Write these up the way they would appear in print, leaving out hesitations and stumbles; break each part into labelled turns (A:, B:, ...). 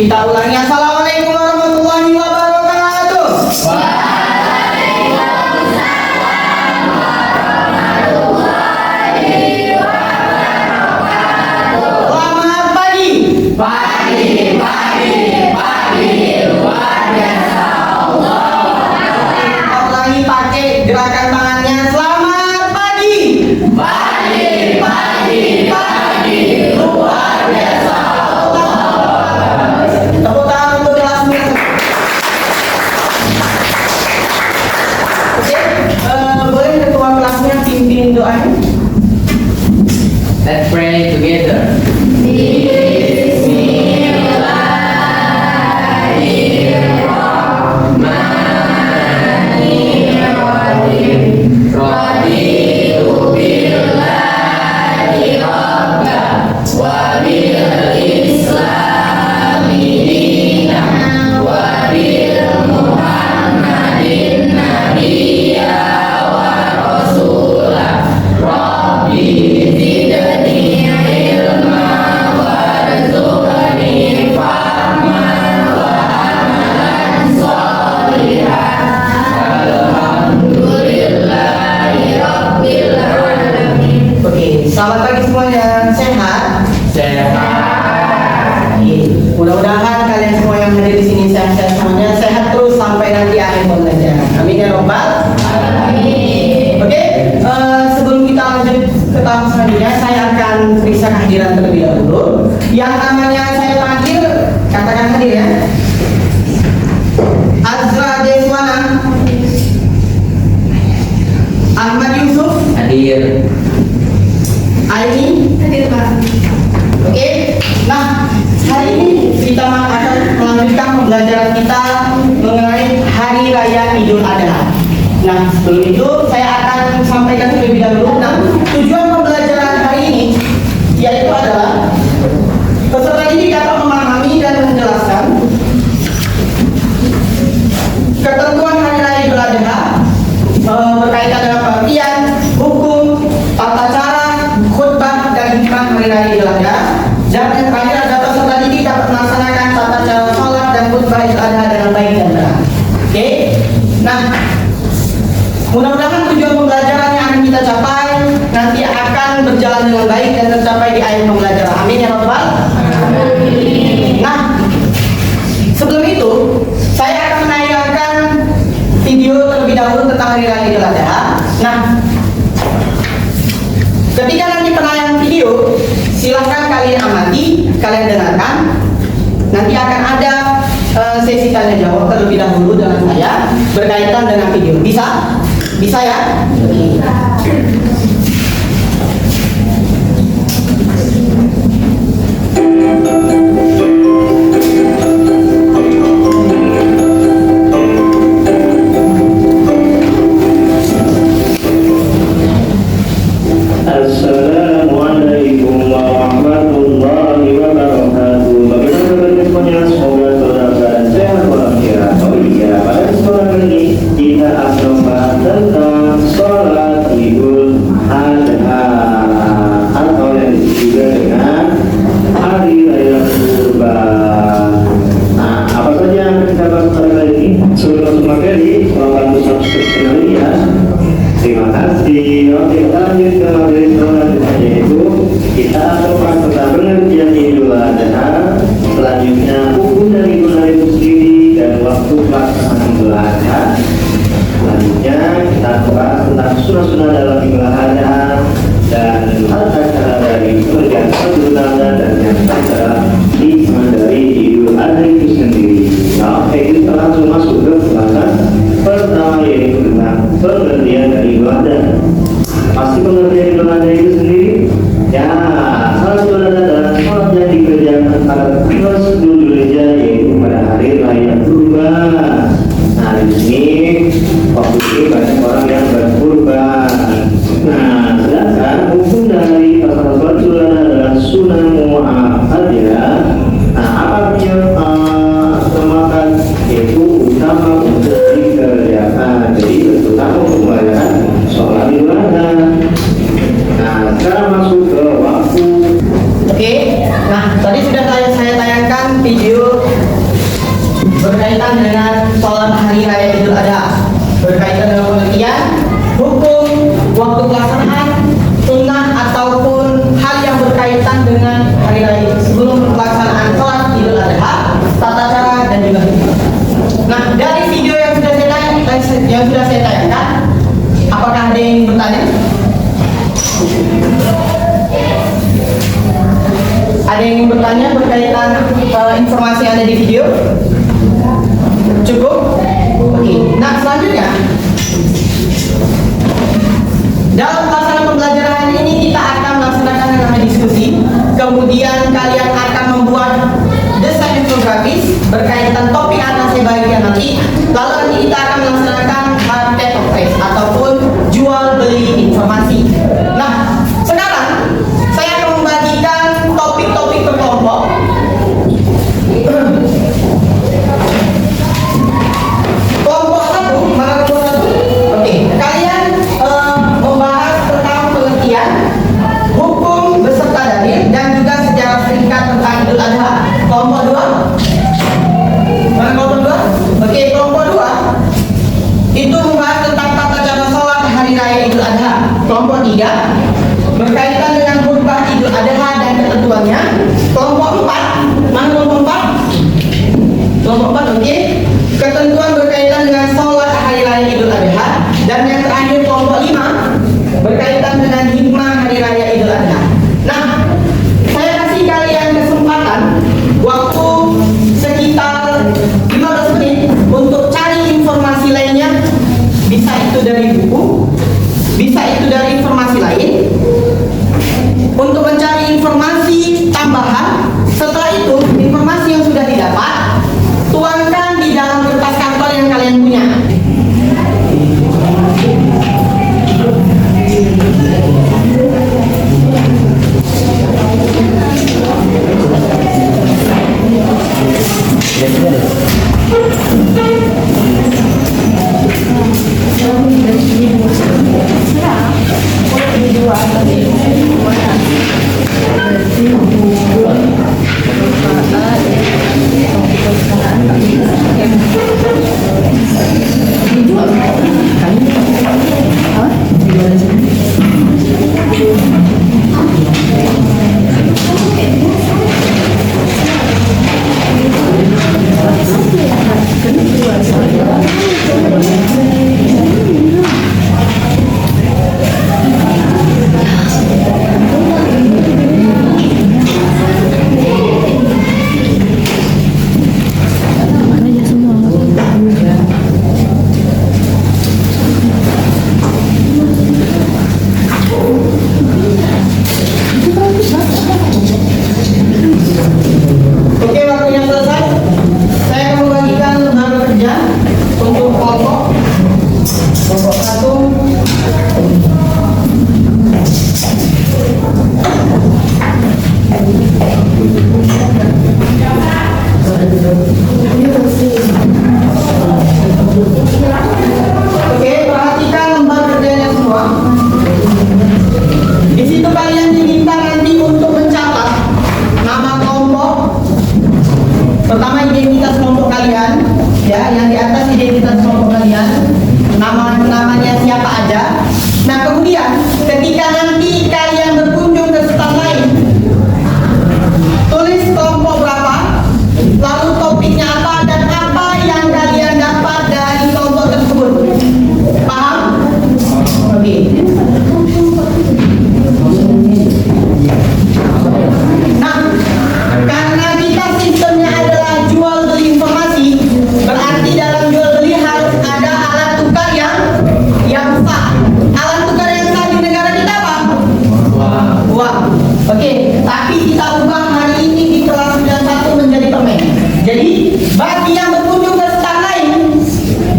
A: Kita ulangi. Assalamualaikum warahmatullahi wabarakatuh. Selamat pagi.
B: Pagi luar biasa Allah.
A: Kita ulangi pakai gerakan tangannya. Selamat pagi.
B: Pagi luar biasa Allah.
A: Tepuk tangan untuk kelasnya. Oke, boleh ketua kelasnya pimpin doanya.
B: Let's pray together.
A: Selamat pagi semuanya, sehat? Mudah-mudahan kalian semua yang hadir di sini sehat-sehat semuanya, sehat terus sampai nanti akhir pembelajaran. Amin ya robbal alamin. Oke, sebelum kita lanjut ke tahap selanjutnya, saya akan periksa kehadiran terlebih dahulu. Yang namanya saya panggil, katakan hadir ya. Azra Deswana, Ahmad Yusuf,
B: Hadir.
A: Aini,
C: Hadir Pak.
A: oke. Nah, hari ini kita akan melanjutkan pembelajaran kita mengenai Hari Raya Idul Adha. Nah, sebelum itu saya akan sampaikan terlebih dahulu. Nah, tujuan pembelajaran hari ini yaitu adalah peserta didik dapat memahami dan menjelaskan ketentuan Hari Raya Idul Adha berkaitan dengan pengertian, hukum, tata cara, khutbah dan hikmah Hari Raya Idul Adha. Dan yang terakhir adalah peserta didik dapat melaksanakan tata cara sholat dan khutbah Idul Adha dengan baik dan benar. Oke. Nah, mudah-mudahan tujuan pembelajaran yang akan kita capai nanti akan berjalan dengan baik dan tercapai di akhir pembelajaran. Amin ya rabbal alamin. Nah, sebelum itu saya akan menayangkan video terlebih dahulu tentang Hari Raya Idul Adha. Nah, ketika nanti penayangan video, silahkan kalian amati, kalian dengarkan. Nanti akan ada sesi tanya jawab terlebih dahulu dengan saya berkaitan dengan video. Bisa? Bisa ya?
D: Assalamualaikum warahmatullahi wabarakatuh. Bagaimana semuanya? Semoga saudara-saudara sehat walafiat. Oh iya, pada kesempatan ini kita akan membahas tentang sholat Idul Adha atau yang disebut juga dengan Hari Raya Kurban. Nah, apa saja yang akan kita bahas pada kali ini? Sebelum masuk materi, tolong bantu subscribe channel ini ya. Terima kasih. Oke, lanjut ke materi selanjutnya, yaitu kita akan bahas tentang pengertian Idul Adha, selanjutnya hukum dari Idul Adha itu sendiri dan waktu pelaksanaan Idul Adha. Selanjutnya kita akan bahas tentang sunnah-sunnah dalam Idul Adha dan tata cara dari pengertian Idul Adha dan yang cara hikmah dari Idul Adha itu sendiri. Nah, oke, kita langsung masuk ke pembahasan pertama, yaitu tentang pengertian dari Idul Adha. Pasti pengertian Idul Adha itu sendiri ya, salah satu adalah sholat yang dikerjakan pada plus Dzulhijjah, yaitu pada hari raya Kurban. Nah, di sini waktu ini banyak orang yang berkurban. Nah, sedangkan hukum dari pasal sholat adalah sunnah
A: yang sudah saya tayangkan. Apakah ada yang ingin bertanya? Ada yang ingin bertanya berkaitan informasi yang ada di video? Cukup? Oke. Nah, selanjutnya dalam pelaksanaan pembelajaran hari ini kita akan melaksanakan yang namanya diskusi. Kemudian kalian akan membuat desain infografis berkaitan topik yang akan saya bagikan nanti. Lalu nanti kita akan melaksanakan market of price ataupun jual beli informasi. Nah, sekarang saya akan membagikan topik-topik per kelompok. Kelompok satu, mana kelompok satu? Oke, kalian membahas tentang pengertian hukum beserta dalil dan juga sejarah singkat tentang Idul Adha. Kelompok dua, mana kelompok dua? Oke, kelompok dua itu membahas tentang tata cara sholat hari raya Idul Adha. Kelompok tiga berkaitan dengan khutbah Idul Adha dan ketentuannya. Kelompok empat, mana kelompok empat? Kelompok empat, oke. Ketentuan berkaitan dengan sholat hari raya Idul Adha. Dan yang terakhir kelompok lima berkaitan dengan hikmah hari raya Idul Adha. Nah, saya kasih kalian kesempatan waktu sekitar 15 menit untuk cari informasi lainnya. Bisa itu dari buku, bisa itu dari informasi lain, untuk mencari informasi tambahan. Setelah itu, informasi yang sudah didapat tuangkan di dalam kertas kantor yang kalian punya. Oke, waktunya selesai. Saya akan membagikan lembaga kerja untuk kelompok satu. Oke, perhatikan lembar kerjanya semua. Di situ kalian diminta nanti untuk mencatat nama kelompok. Pertama identitas kelompok kalian, ya, yang di atas identitas kelompok kalian, namanya siapa aja. Nah, kemudian ketika nanti kalian berkunjung ke stand lain, tulis kelompok berapa, lalu topiknya apa dan apa yang kalian dapat dari kelompok tersebut. Paham? Oke. Nah, karena kita sistemnya adalah jual beli informasi, berarti dalam jual beli harus ada alat tukar yang sah. Alat tukar yang sah di negara kita apa? Uang. Oke, tapi kita ubah hari ini di kelas 91 menjadi permen. Jadi bagi yang berkunjung ke stand lain,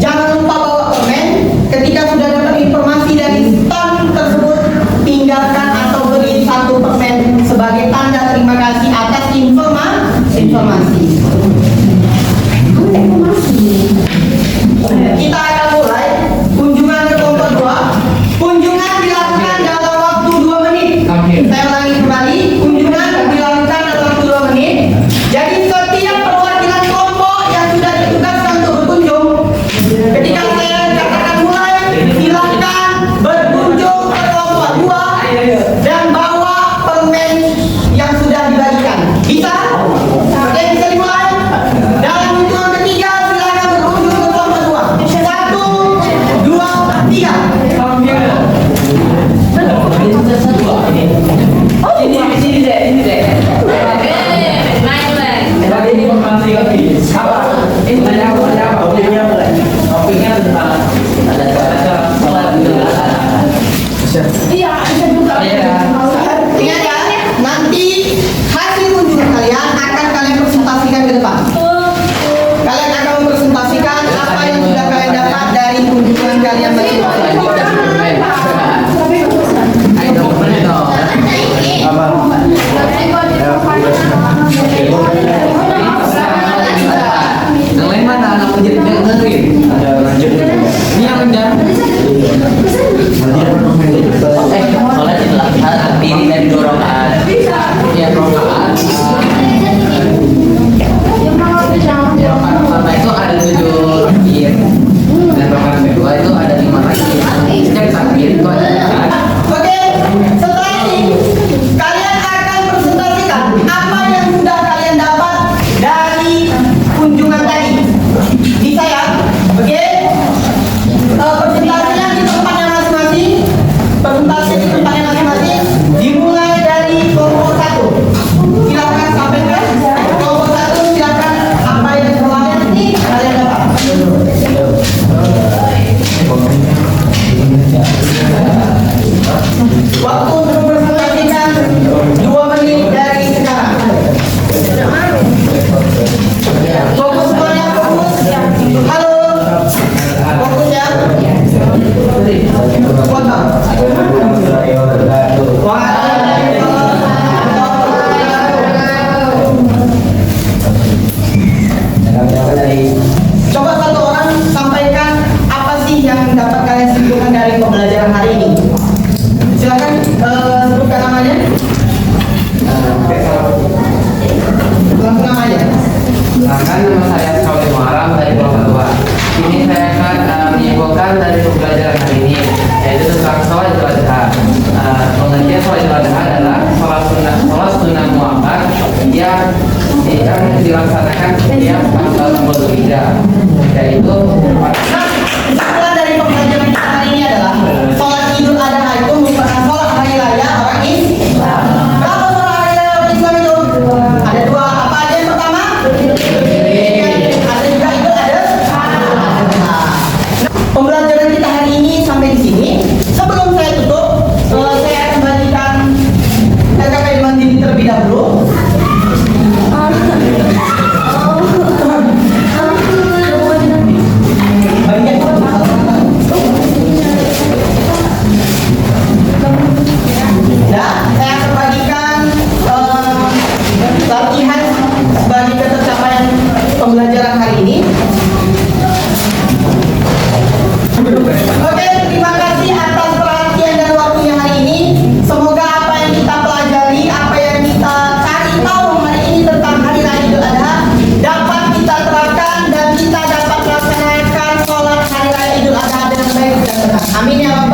A: jangan lupa bawa permen. Ketika sudah dapat informasi dari stand tersebut, tinggalkan atau beri satu permen sebagai tanda terima kasih atas informasi. Kita akan mulai kunjungan ke kelompok 2. Kunjungan dilakukan dalam waktu 2 menit. Saya ulangi kembali, kunjungan dilakukan dalam waktu 2 menit. Jadi setiap perwakilan kelompok yang sudah ditugaskan untuk berkunjung, ketika saya katakan mulai, silakan berkunjung ke kelompok 2 dan bawa permen yang sudah dibagikan. Bisa? Oke, bisa dimulai. Dalam hitungan ketiga silakan
B: informasi lagi. Apa? Ada apa?
D: Topiknya apa lagi?
B: Topiknya tentang ada cara sholat Idul Adha.
C: Iya, bisa juga.
B: Iya.
A: Ingat ya, nanti hasil kunjungan kalian akan kalian presentasikan ke depan. Kalian akan mempresentasikan apa yang sudah kalian dapat dari kunjungan kalian masing-masing.
B: Ayo dokumen dong.
D: Apa?
B: Yang lain mana? Anak menjadi dengerin.
D: Ada lanjut.
B: Ini yang rendah. Sholat Idul Adha terdiri dari 2 rakaat. Ya, rakaat. Rakaat pertama itu ada 7 takbir. Dan rakaat kedua itu ada 5 takbir. Setiap takbir itu ada 5.
A: Oke, setelah ini kalian akan presentasikan apa yang sudah kalian dapat dari kunjungan tadi. Bisa ya? Oke. Presentasinya di tempatnya masing-masing. Presentasi di tempatnya masing-masing. Dimulai dari kelompok 1. Silakan sampaikan. Kelompok 1 silakan apa yang telah kalian dapat. Waktu untuk mempresentasikan 2 menit dari sekarang. Fokus semuanya, fokus. Halo. Fokus ya. Foto. Coba satu orang sampaikan apa sih yang dapat kalian simpulkan dari pembelajaran hari ini. Silakan sebutkan namanya. Langsung namanya.
B: Silakan, nama saya Saudi Muharam dari Pulau Ketua. Ini saya akan menyimpulkan dari pembelajaran hari ini, yaitu tentang sholat Idul Adha. Pengertian sholat Idul Adha adalah sholat sunnah muakkad yang dilaksanakan setiap tanggal 10 Dzulhijjah, yaitu
A: Kesimpulan dari pembelajaran kita hari ini adalah sholat Idul Adha itu merupakan sholat hari raya orang Islam. Berapa sholat hari raya orang Islam itu? Ada 2. Apa aja yang pertama? Ada juga Idul Adha. Pembelajaran kita hari ini sampai di sini. Sebelum saya tutup, saya akan bagikan RKP Mandiri terlebih dahulu. Ya, saya akan bagikan latihan bagi tercapaian pembelajaran hari ini. Oke, terima kasih atas perhatian dan waktunya hari ini. Semoga apa yang kita pelajari, apa yang kita cari tahu hari ini tentang Hari Raya Idul Adha dapat kita terapkan dan kita dapat melaksanakan sholat Hari Raya Idul Adha dengan baik dan benar. Amin ya rabbal